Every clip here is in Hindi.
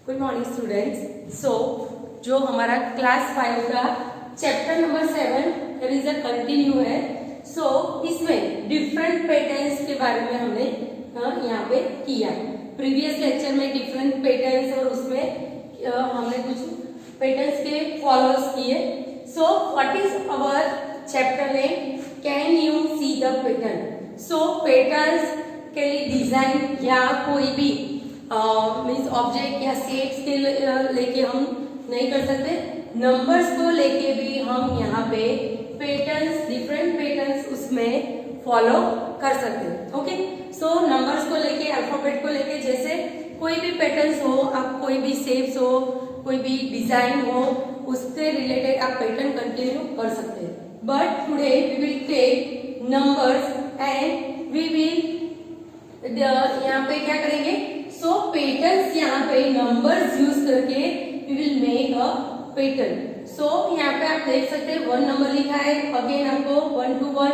Good morning students. सो जो हमारा क्लास 5 का chapter number 7 is a continue है। सो इसमें डिफरेंट पैटर्न्स के बारे में हमने यहाँ पे किया। प्रीवियस लेक्चर में डिफरेंट पैटर्न्स और उसमें हमने कुछ पैटर्न्स के फॉलोअर्स किए। So what is our chapter name? Can you see the pattern? So patterns के लिए डिजाइन या कोई भी मीन्स ऑब्जेक्ट या शेप्स के लेके हम नहीं कर सकते, नंबर्स को लेके भी हम यहाँ पे पैटर्न्स, डिफरेंट पैटर्न्स उसमें फॉलो कर सकते हैं। ओके, सो नंबर्स को लेके, अल्फाबेट को लेके, जैसे कोई भी पैटर्न्स हो, आप कोई भी शेप्स हो, कोई भी डिजाइन हो, उससे रिलेटेड आप पैटर्न कंटिन्यू कर सकते हैं। But today we will take numbers and we will यहाँ पे क्या करेंगे? सो पैटर्न्स यहाँ पे नंबर्स यूज करके we will make a pattern. So यहाँ पे आप देख सकते हैं 1 नंबर लिखा है, अगेन आपको 1 to 1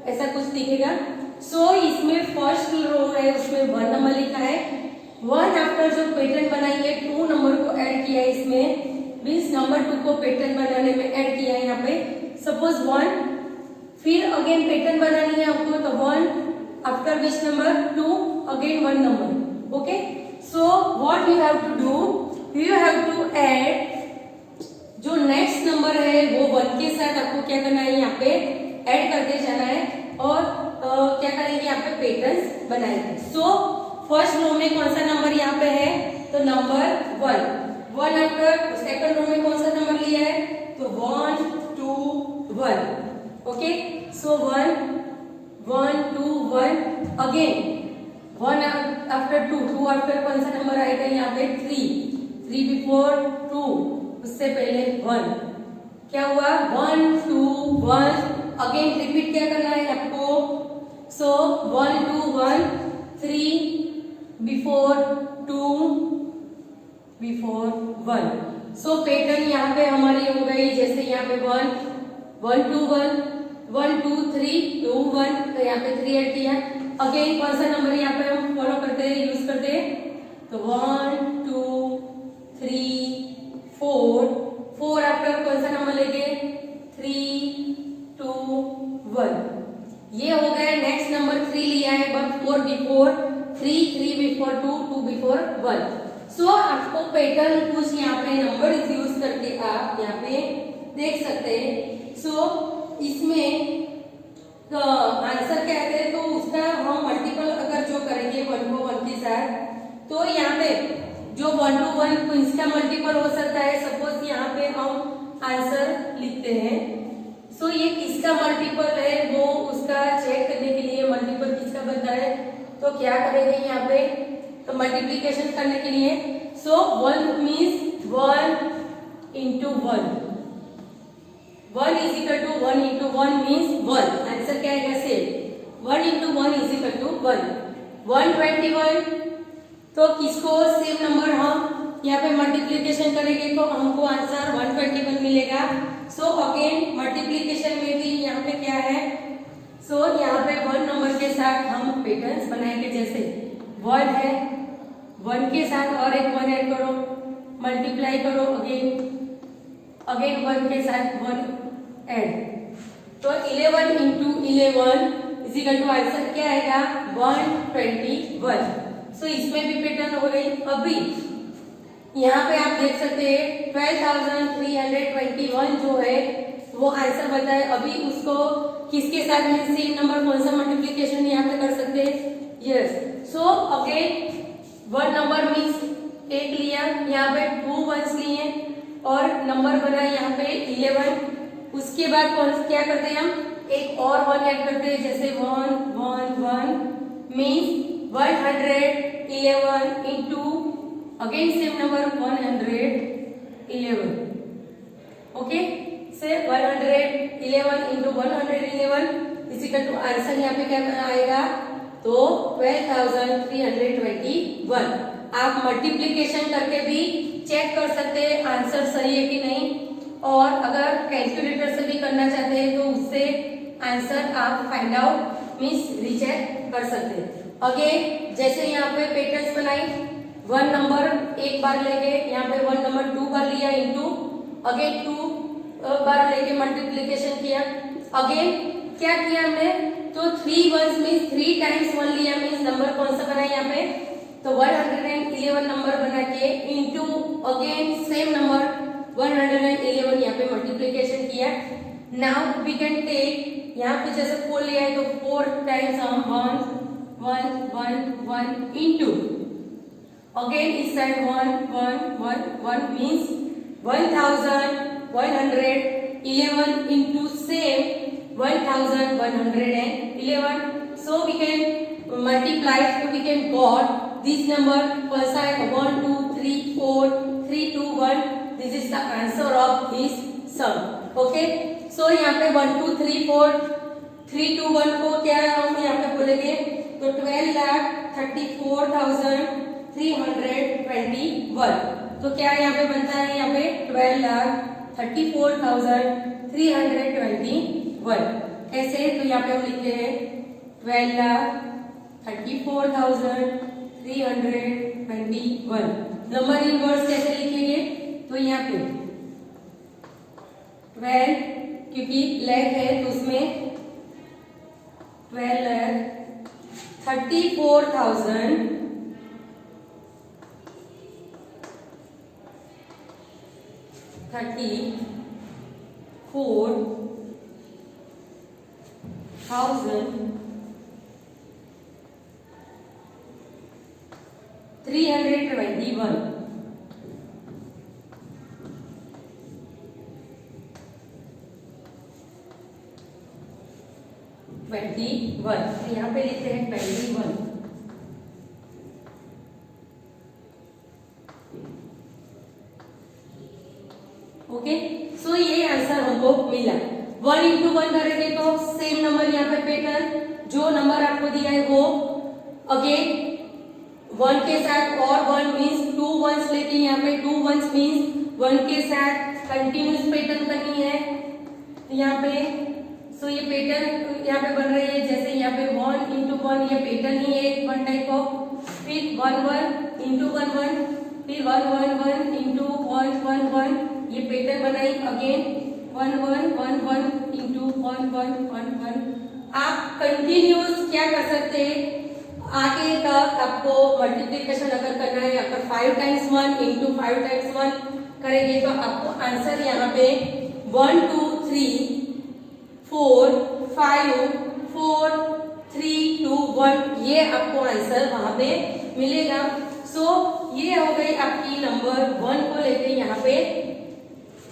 ऐसा कुछ दिखेगा। सो इसमें फर्स्ट रो है, उसमें 1 नंबर लिखा है। 1 आफ्टर जो पैटर्न बनाई है 2 नंबर को ऐड किया है इसमें, मीन्स नंबर 2 को पैटर्न बनाने में ऐड किया है यहाँ पे। सपोज 1, फिर अगेन पैटर्न बनानी है आपको, तो 1 after which number 2 again 1 number. Okay, so what you have to do? You have to add जो नेक्स्ट नंबर है वो 1 के साथ आपको क्या करना है, यहाँ पे ऐड करते जाना है और क्या करेंगे, यहाँ पे पैटर्न्स बनाएंगे। सो फर्स्ट रो में कौन सा नंबर यहाँ पे है? तो नंबर 1 आफ्टर सेकंड रो में कौन सा नंबर लिया है? तो 1 2 1। ओके, सो 1 2 1 अगेन 1 आफ्टर 2 आफ्टर कौन सा नंबर आएगा यहाँ पे? 3 बिफोर 2, उससे पहले 1। क्या हुआ? 1 2 1 अगेन रिपीट क्या करना है आपको? सो 1 2 1 3 बिफोर 2 बिफोर 1। सो पैटर्न यहाँ पे हमारी हो गई, जैसे यहाँ पे 1 2 1 2 3 2 1, तो यहाँ पे 3 ऐड किया। अगेन कौन सा नंबर यहाँ पे हम फॉलो करते हैं, यूज करते हैं? तो 1 2 3 4 आफ्टर कौन सा नंबर लेंगे? 3 2 1। ये हो गया। नेक्स्ट नंबर 3 लिया है, बट 4 बिफोर 3 बिफोर 2 बिफोर 1। सो आपको पैटर्न कुछ यहाँ पे नंबर यूज करके आप यहाँ पे देख सकते हैं। सो इसमें तो आंसर क्या है, तो उसका हम मल्टीपल अगर जो करेंगे 1 को 1 के साथ, तो यहाँ पे जो 1 to 1 इसका मल्टीपल हो सकता है। सपोज यहाँ पे हम आंसर लिखते हैं, सो ये किसका मल्टीपल है वो उसका चेक करने के लिए मल्टीपल किसका बनता है, तो क्या करेंगे यहाँ पे? तो मल्टीप्लीकेशन करने के लिए सो 1 means 1 into 1, 1 is equal to 1 into 1 means 1। Answer क्या आएगा? Same 1 into 1 is equal to 1। 121, तो किसको सेम नंबर हम यहाँ पे मल्टीप्लीकेशन करेंगे तो हमको आंसर 121 मिलेगा। सो अगेन मल्टीप्लीकेशन में भी यहाँ पे क्या है? सो यहाँ पे 1 नंबर के साथ हम पैटर्न्स बनाएंगे। जैसे 1 है, 1 के साथ और एक 1 ऐड करो, मल्टीप्लाई करो, अगेन 1 के साथ 1 ऐड, तो 11 into 11 is equal to answer क्या आएगा? 121। सो इसमें भी पैटर्न हो गई। अभी यहाँ पे आप देख सकते हैं 12,321 जो है वो आंसर बताए। अभी उसको किसके साथ में सेम नंबर कौन सा मल्टीप्लीकेशन यहाँ पे कर सकते हैं? Yes. So again 1 number means एक लिया, यहाँ पे 2 1s लिए और नंबर बना यहाँ पे 11। उसके बाद कौन क्या करते हैं हम? एक और 1 ऐड करते हैं, जैसे 1 1 1 means 111 into again same number 111। Okay, से 111 into 111 is equal to answer यहाँ पे क्या आएगा? तो 12,321। आप मल्टीप्लीकेशन करके भी चेक कर सकते हैं आंसर सही है कि नहीं, और अगर कैलकुलेटर से भी करना चाहते हैं तो उससे आंसर आप फाइंड आउट मीन्स रिचेक कर सकते हैं। अगेन जैसे यहाँ पे पैटर्न्स बनाई वन नंबर एक बार लेके यहाँ पे वन नंबर 2 बार लिया इंटू अगेन 2 बार लेके मल्टीप्लीकेशन किया। अगेन क्या किया हमने, तो 3 वंस मीन्स 3 टाइम्स 1 लिया मीन्स नंबर कौन सा बना यहाँ पे, तो 111 नंबर बना के इंटू अगेन सेम नंबर 111 यहाँ पे मल्टीप्लीकेशन किया। नाउ वी कैन टेक यहाँ पे जैसे 4 लिया है तो 4 टाइम्स हम 1 1 1 1 इंटू अगेन इस side 1 1 1 1 means 1111 into same 1111. So we can multiply, so we can got this number first side 1 2 3 4 3 2 1. This is the answer of this sum. Okay. So यहाँ पे 1 2 3 4 3 2 1 को क्या हम यहाँ पे बोलेंगे, तो 12,34,321. तो क्या यहाँ पे बनता है, यहाँ पे 12,34,321. कैसे, तो यहाँ पे हम लिखते हैं 12,34,321. नंबर इनवर्स कैसे लिखेंगे, तो यहाँ पे 12 क्योंकि लैख है तो उसमें 34,321. तो यहाँ पे लिखते हैं 21. ओके, सो ये आंसर हमको मिला. 1 इंटू 1 करेंगे तो सेम नंबर यहाँ पे पैटर्न जो नंबर आपको दिया है वो अगेन 1 के साथ और 1 मीन्स 2 वंस लेके यहाँ पे 2 वंस मीन्स 1 के साथ कंटिन्यूस पैटर्न करनी है. यहाँ पे सो ये पैटर्न यहाँ पे बन रही है, जैसे यहाँ पे 1 इंटू 1 ये पैटर्न ही है वन टाइप ऑफ. फिर 1 1 इंटू 1 1, फिर 1 1 1 इंटू 1 1 1 ये पैटर्न बनाई. Again 1 1 1 1 into 1 1 1 1. आप कंटिन्यूस क्या कर सकते हैं, आगे तक आपको मल्टीप्लिकेशन अगर करना है, अगर 5 टाइम्स 1 इंटू 5 टाइम्स 1 करेंगे तो आपको आंसर यहाँ पे 1 2 3 4 5 4 3 2 1 ये आपको आंसर वहां पे मिलेगा. सो ये हो गई आपकी नंबर 1 को लेके यहाँ पे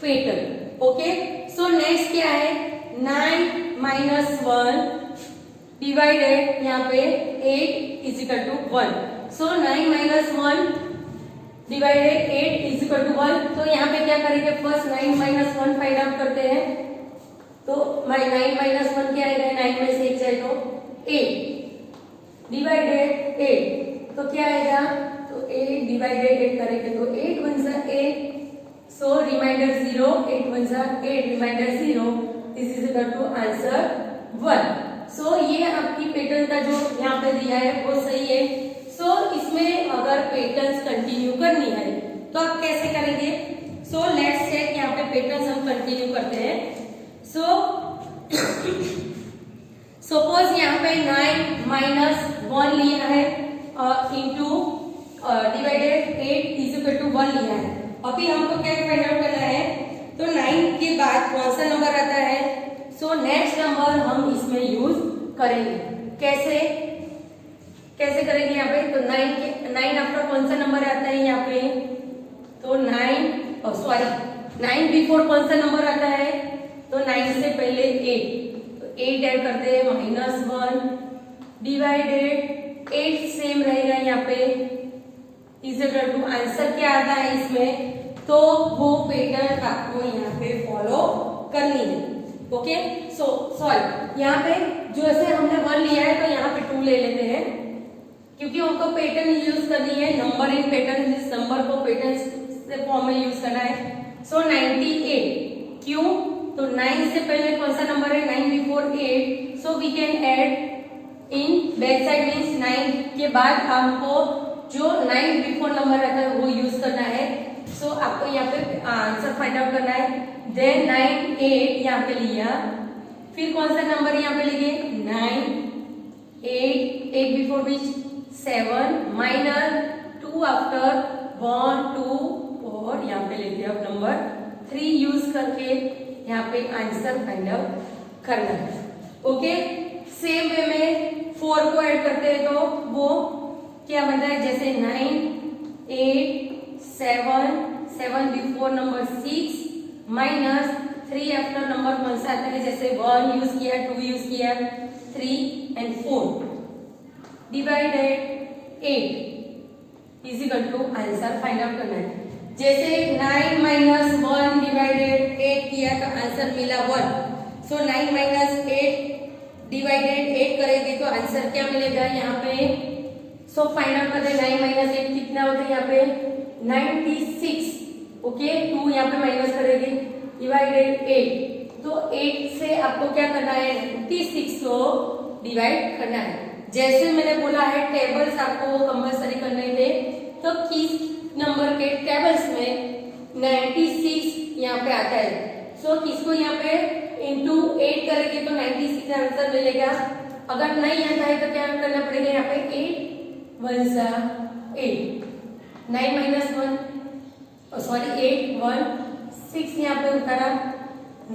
पैटर्न. ओके, सो नेक्स्ट क्या है, 9 माइनस 1 डिवाइडेड यहाँ पे 8 is equal to 1. So 9 minus 1 divided 8 is equal to 1. तो यहाँ पे क्या करेंगे, फर्स्ट 9 माइनस 1 फाइंड आउट करते हैं. तो 9 माइनस 1 क्या आएगा, 9 में से 1 जाए तो 8 डिवाइडेड 8 तो क्या आएगा, तो 8 डिवाइडेड 8 करेंगे तो 8 वन सा 8. सो रिमाइंडर 0, 8 वन सा 8 remainder 0. This is equal to answer 1. So ये आपकी पैटर्न का जो यहाँ पे दिया है वो सही है. सो इसमें अगर पैटर्न्स कंटिन्यू करनी है तो आप कैसे करेंगे, सो लेट्स चेक. यहाँ पे पैटर्न्स हम कंटिन्यू करते हैं. सो सपोज यहाँ पे 9 माइनस 1 लिया है into divided 8 is equal to 1 लिया है. अभी हमको क्या फाइंड आउट करना है, तो 9 के बाद कौन सा नंबर आता है, सो नेक्स्ट नंबर हम इसमें यूज करेंगे. कैसे कैसे करेंगे यहाँ पे, तो 9 आफ्टर कौन सा नंबर आता है यहाँ पे, तो 9 बिफोर कौन सा नंबर आता है, तो 9 से पहले 8. तो 8 ऐड करते हैं माइनस 1 डिवाइडेड 8 सेम रहेगा यहाँ पे इज इक्वल टू आंसर क्या आता है इसमें, तो वो पैटर्न आपको यहाँ पे फॉलो करनी है. ओके, सो सॉल्व. यहाँ पे जो ऐसे हमने 1 लिया है तो यहाँ पे 2 ले लेते हैं क्योंकि हमको पैटर्न यूज करनी है. नंबर इन पैटर्न, इस नंबर को पैटर्न से फॉर्म में यूज करना है. सो 98 क्यों, तो 9 से पहले कौन सा नंबर है, 9 before 8. So we can add in back side means 9 के बाद हमको जो 9 बिफोर नंबर रहता है वो यूज करना है। सो आपको यहाँ पे आंसर फाइंड आउट करना है। देन 9 8 यहाँ पे लिया, फिर कौन सा नंबर यहाँ पे लेंगे 9 8 8 बिफोर विच 7 माइनस 2 आफ्टर 1 2 और यहाँ पे लेते हैं अब नंबर 3 यूज करके यहाँ पे आंसर फाइंड आउट करना है। ओके, सेम वे में 4 को ऐड करते हैं तो वो क्या बनता है, जैसे 9 8 7 7 before number 6 minus 3 after number कौन सा आता है, जैसे 1 यूज किया 2 यूज किया 3 and 4 divided 8 is equal to answer find out करना है। जैसे 9 माइनस 1 डिवाइडेड 8 किया तो आंसर मिला 1। सो 9 माइनस 8 डिवाइडेड 8 करेंगे तो आंसर क्या मिलेगा यहाँ पे। सो फाइंड आउट करते हैं 9 माइनस 8 कितना होता है यहाँ पे 96। ओके, 2 यहाँ पे माइनस करेंगे डिवाइडेड 8, तो 8 से आपको क्या करना है 96 को डिवाइड करना है। जैसे मैंने बोला है टेबल्स आपको कंपल्सरी करने थे, तो किस नंबर के टेबल्स में 96 यहाँ पे आता है। सो किसको यहाँ पे इंटू 8 करेंगे तो 96 आंसर मिलेगा। अगर नहीं आता है तो क्या करना पड़ेगा यहाँ पे 8 1 सा 8 9 माइनस 1 सॉरी 8 1 6 यहाँ पे उतारा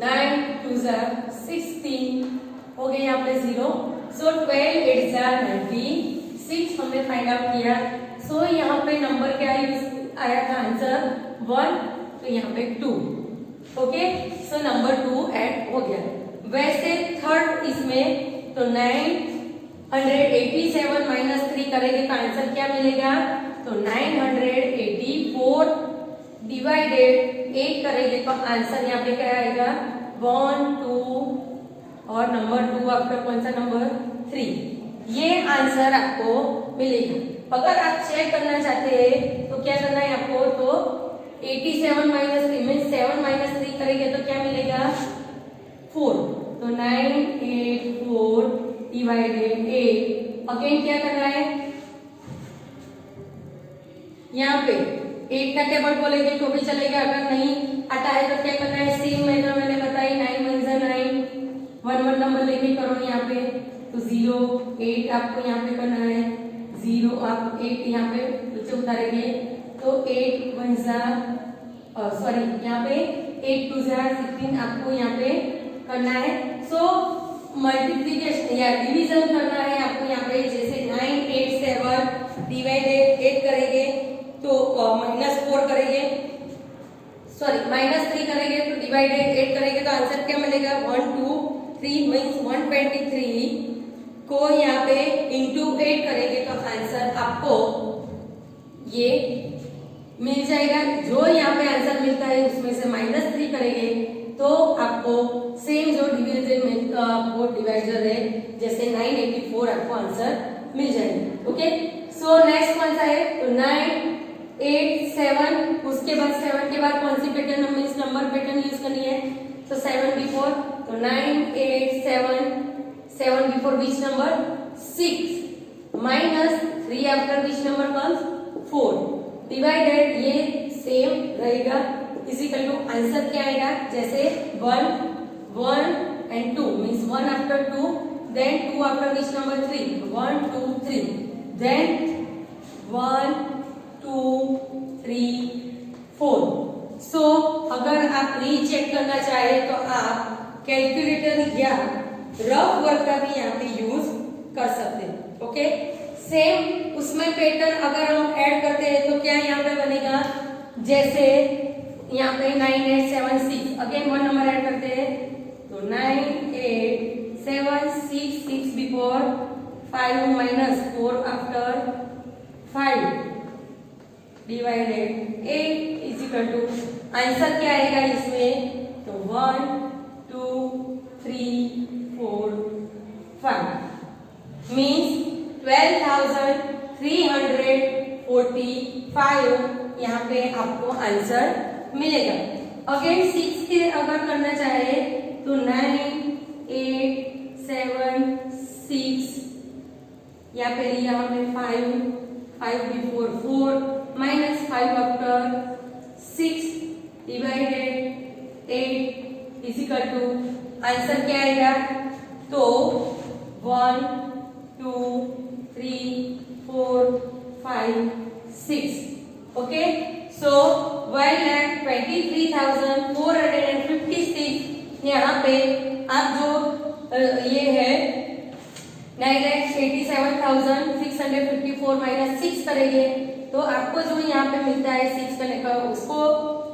9 2 सा 16 हो गया यहाँ पे 0। सो 12 8 सा 96 हमने फाइंड आउट किया। सो यहाँ पे नंबर क्या यूज आया था आंसर 1, तो यहाँ पे 2। ओके, सो नंबर 2 ऐड हो गया। वैसे थर्ड इसमें तो 987 माइनस 3 करेंगे तो आंसर क्या मिलेगा, तो 984 डिवाइडेड 8 करेंगे तो आंसर यहाँ पे क्या आएगा 1 2 और नंबर 2 आफ्टर कौन सा नंबर 3। ये आंसर आपको मिलेगा। अगर आप चेक करना चाहते हैं तो क्या करना है आपको, तो 87 माइनस 3 मीन 7 माइनस 3 करेंगे तो क्या मिलेगा 4, तो 984 डिवाइडेड 8। अगेन क्या करना है यहाँ पे 8 का टेबल बोलेंगे तो भी चलेगा, अगर नहीं आता है तो क्या करना है सेम मेथड मैंने बताई 9 1 जा 9 1 1 नंबर लेके करो यहाँ पे, तो 0 8 आपको यहाँ पे करना है 0 आप 8 यहाँ पे नीचे उतारेंगे तो 8 1 जा सॉरी यहाँ पे 8 2 जा 16 आपको यहाँ पे करना है। सो मल्टीप्लिकेशन या डिवीजन करना है आपको यहाँ पे, जैसे 987 डिवाइडेड 8 करेंगे तो -4 करेंगे सॉरी -3 करेंगे तो डिवाइडेड 8 करेंगे तो आंसर क्या मिलेगा 1 2 3 मीन्स 123 को यहाँ पे इंटू 8 करेंगे तो आंसर आपको ये मिल जाएगा। जो यहाँ पे आंसर मिलता है उसमें से -3 करेंगे तो आपको सेम जो डिवीजन में वो डिवाइजर है जैसे 984 आपको आंसर मिल जाएगा। ओके, सो नेक्स्ट कौन सा है, तो 9 8 7 उसके बाद 7 के बाद कौन सी pattern means number pattern use करनी है, तो 7 बिफोर, तो 9 8 7 before which number 6 minus 3 after which number comes 4 divided ये सेम रहेगा इजिकल टू आंसर क्या आएगा, जैसे 1 1 and 2 means 1 after 2 then 2 after which number 3 1 2 3 then 1 2 3 4। So अगर आप रीचेक करना चाहे तो आप कैलकुलेटर या रफ वर्क का भी यहाँ पे यूज कर सकते हैं। ओके, सेम उसमें पैटर्न अगर हम ऐड करते हैं तो क्या यहाँ पे बनेगा, जैसे यहाँ पे 9 8 7 6 अगेन 1 नंबर ऐड करते हैं तो 9 8 7 6 6 before 5 minus 4 after 5 divided 8 is equal to answer क्या आएगा इसमें, तो 1 2 3 4 5 मीन्स 12,345 यहाँ पे आपको आंसर मिलेगा। अगेन 6 के अगर करना चाहे तो 9 8 7 6 यहाँ पे लिया हमने 5 before is equal to answer क्या आएगा, तो 1 2 3 4 5 6। ओके, सो 1,23,456 यहाँ पे आप जो ये है 9,87,654 माइनस 6 करेंगे तो आपको जो यहाँ पे मिलता है 6 करने का, उसको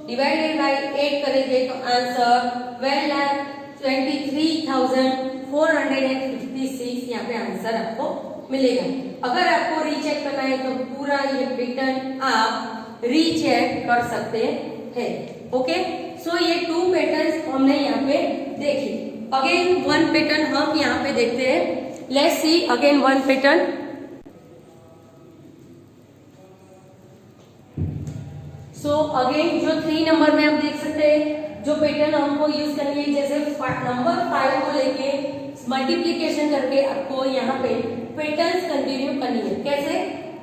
डिवाइडेड बाय 8 करेंगे तो आंसर 12,23,456 यहाँ पे आंसर आपको मिलेगा। अगर आपको रीचेक करना है तो पूरा ये पैटर्न आप रीचेक कर सकते हैं। ओके, सो ये 2 पैटर्न्स हमने यहाँ पे देखी। अगेन 1 पैटर्न हम यहाँ पे देखते हैं। Let's see again 1 pattern. So again जो 3 नंबर में आप देख सकते हैं जो पैटर्न हमको यूज करनी है, जैसे नंबर 5 को लेके मल्टीप्लीकेशन करके आपको यहाँ पे पैटर्न्स कंटिन्यू करनी है। कैसे,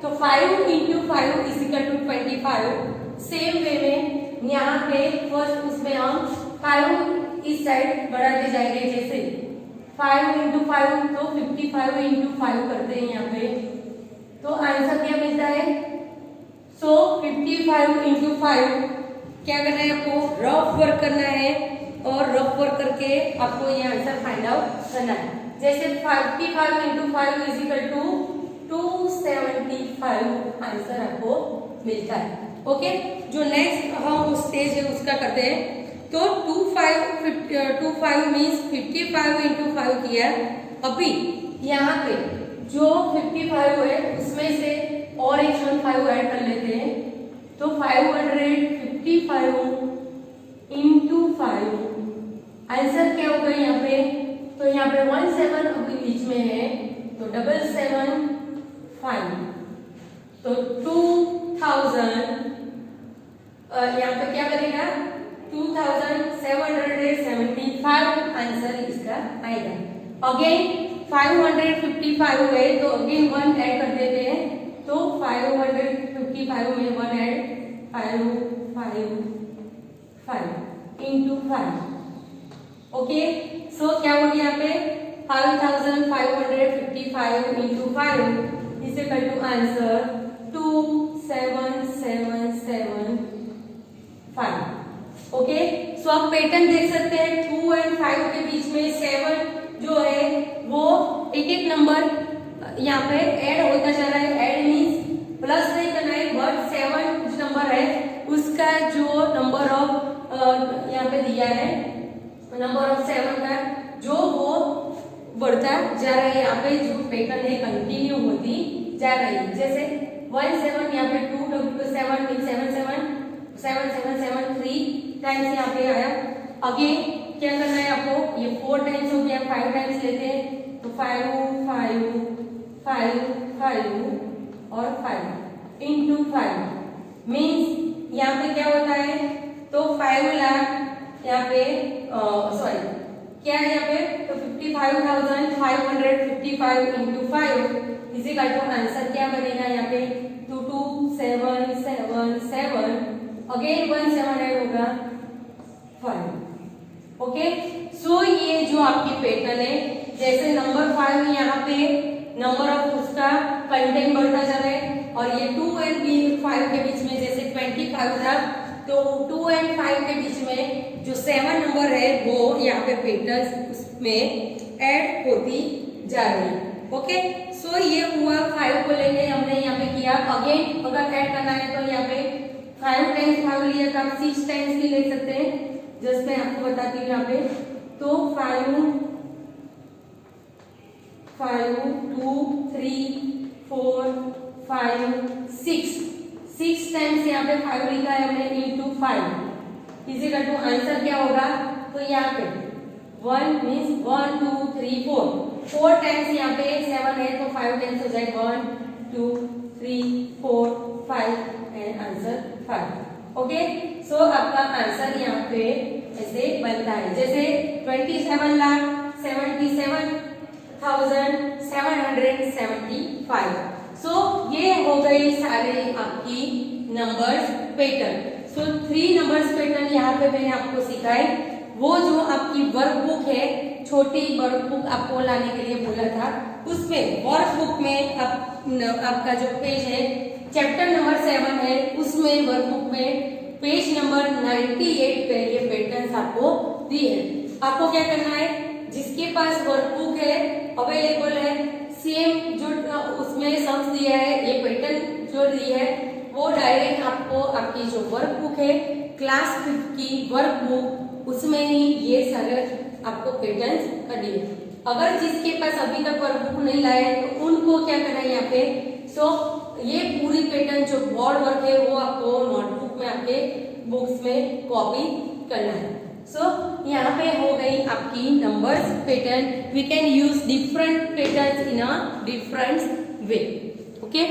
तो 5 into 5 is equal to 25। Same way में यहाँ पे फर्स्ट उसमें हम 5 इस साइड बढ़ाते जाएंगे। जैसे 5 इंटू 5 तो 55 इंटू 5 करते हैं यहाँ पे, तो आंसर क्या मिलता है, सो 55 इंटू 5 क्या करना है, आपको रफ वर्क करना है और रफ वर्क करके आपको ये आंसर फाइंड आउट करना है। जैसे 55 into 5 is equal to 275 answer आपको मिलता है। ओके, जो नेक्स्ट हम स्टेज है उसका करते हैं। तो 25 मीन्स 55 इंटू 5 किया। अभी यहाँ पे जो 55 है उसमें से और एक 5 ऐड कर लेते हैं, तो 555 इंटू 5 आंसर क्या होगा यहाँ पे, तो यहाँ पे 17 अभी बीच में है तो 775, तो 2000 यहाँ पे क्या बनेगा 2775 आंसर इसका आएगा। अगेन 555 है तो अगेन 1 ऐड कर देते हैं, तो 555 में 1 ऐड 555 इंटू 5। ओके, सो क्या होगी यहाँ पे 5555 into 5 is equal to answer 27775। Okay, so आप पैटर्न देख सकते हैं 2 और 5 के बीच में 7 जो है वो एक एक नंबर यहाँ पे ऐड होता जा रहा है। ऐड मीन्स प्लस नहीं करना है, बट 7 जो नंबर है उसका जो नंबर ऑफ यहाँ पे दिया है, नंबर ऑफ 7 का जो वो बढ़ता जा रहा है। यहाँ पे जो पैटर्न है कंटिन्यू होती जा रही है। जैसे 17 यहाँ पे 2 7 मीन 7 टाइम्स यहाँ पे आया। अगेन क्या करना है आपको, ये 4 टाइम्स हो गया, 5 टाइम्स लेते हैं तो 5 5 5 5 और 5 इंटू 5 मीन्स यहाँ पे क्या होता है, तो 5 लाख यहाँ पे सॉरी क्या है यहाँ पे, तो 55,555 into 5 is equal to answer क्या बनेगा यहाँ पे 22777 अगेन 1 7 ऐड होगा 5। ओके, सो ये जो आपकी पैटर्न है, जैसे नंबर 5 यहाँ पे नंबर ऑफ उसका कंटेंट बढ़ता जा रहा है और ये 2 और 5 के बीच में जैसे 25 था तो 2 और 5 के बीच में जो 7 नंबर है वो यहाँ पे पैटर्न उसमें ऐड होती जा रही है। ओके, सो ये हुआ 5 को लेके हमने यहाँ पे किया। अगेन अगर ऐड करना है तो यहाँ पे 5 टाइम्स 5 लिया तो आप 6 टाइम्स भी ले सकते हैं, जस्ट मैं आपको बताती हूँ यहाँ पे। तो 5 2 3 4 5 6 टाइम्स यहाँ पे 5 लिखा है हमने into 5 is equal to answer क्या होगा, तो यहाँ पे 1 मीन्स 1 2 3 4 टाइम्स यहाँ पे 7 है तो 5 टाइम्स हो जाएगा 1 2 3 4 5 एंड आंसर 5। ओके, सो आपका आंसर यहाँ पे ऐसे बनता है जैसे 27,775। सो ये हो गई सारे आपकी नंबर्स पैटर्न। सो 3 नंबर्स पैटर्न यहाँ पे मैंने आपको सिखाए। वो जो आपकी वर्कबुक है, छोटी वर्कबुक आपको लाने के लिए बोला था, उसमें वर्कबुक में आपका जो पेज है चैप्टर नंबर 7 है, उसमें वर्कबुक में पेज नंबर 98 पे ये पैटर्न्स आपको दिए हैं। आपको क्या करना है, जिसके पास वर्कबुक है अवेलेबल है, सेम जो उसमें सम्स दिया है, ये पैटर्न जो दिया है, वो डायरेक्ट आपको आपकी जो वर्कबुक है क्लास 5 की वर्कबुक, उसमें ही ये सारे आपको पैटर्न्स करनी है। अगर जिसके पास अभी तक वर्कबुक नहीं लाया है तो उनको क्या करना है यहाँ पे, सो ये पूरी पैटर्न जो बोर्ड वर्क है वो आपको नोटबुक में आपके बुक्स में कॉपी करना है। सो यहाँ पे हो गई आपकी numbers pattern. We can use different patterns in a different way. Okay.